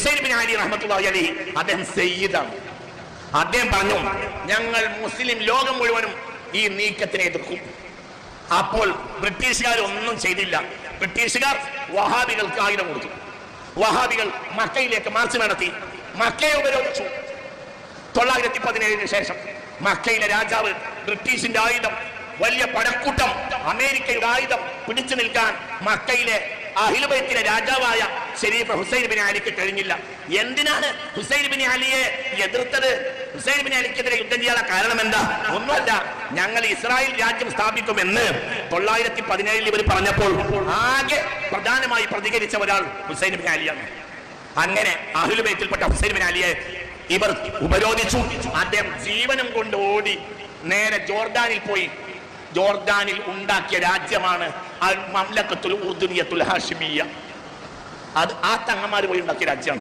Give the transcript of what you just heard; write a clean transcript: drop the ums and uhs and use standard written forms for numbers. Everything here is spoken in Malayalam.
ഹുസൈൻ ബിൻ അലി റഹ്മത്തുള്ളാഹി അലൈഹി അദ്ദേഹം സയ്യിദാണ്. അദ്ദേഹം പറഞ്ഞു, ഞങ്ങൾ മുസ്ലിം ലോകം മുഴുവനും ഈ നീക്കത്തിനെ എതിർക്കും. അപ്പോൾ ബ്രിട്ടീഷുകാർ ഒന്നും ചെയ്തില്ല. ബ്രിട്ടീഷുകാർ വഹാബികൾക്ക് ആയുധം കൊടുത്തു. വഹാബികൾ മക്കയിലേക്ക് മാർച്ച് നടത്തി, മക്കയെ ഉപരോധിച്ചു. 917 ശേഷം മക്കയിലെ രാജാവ് ബ്രിട്ടീഷിന്റെ ആയുധം, വലിയ പടക്കൂട്ടം, അമേരിക്കയുടെ ആയുധം പിടിച്ചു നിൽക്കാൻ മക്കയിലെ അഹ്ലു ബൈത്തിലെ രാജാവായ ശരീഫ് ഹുസൈൻ ബിൻ അലിക്ക് കഴിഞ്ഞില്ല. എന്തിനാണ് ഹുസൈൻ ബിൻ അലിയെ എതിർത്തത്? ഹുസൈൻ ബിൻ അലിക്കെതിരെ യുദ്ധം ചെയ്യാനുള്ള കാരണം എന്താ? ഒന്നുമല്ല, ഞങ്ങൾ ഇസ്രായേൽ രാജ്യം സ്ഥാപിക്കുമെന്ന് 917 ഇവർ പറഞ്ഞപ്പോൾ ആകെ പ്രധാനമായി പ്രതികരിച്ച ഒരാൾ ഹുസൈൻ ബിൻ അലിയാണ്. അങ്ങനെ അഹ്ലു ബൈത്തിൽപ്പെട്ട ഹുസൈൻ ബിൻ അലിയെ ഇവർ ഉപരോധിച്ചു. അദ്ദേഹം ജീവനം കൊണ്ട് ഓടി നേരെ ജോർദാനിൽ പോയി. ജോർദാനിൽ ഉണ്ടാക്കിയ രാജ്യമാണ് അൽ മംലക്കത്തുൽ ഉർദുനിയത്തുൽ ഹാഷിമിയ്യ. അത് ആ തങ്ങന്മാർ പോയി ഉണ്ടാക്കിയ രാജ്യമാണ്.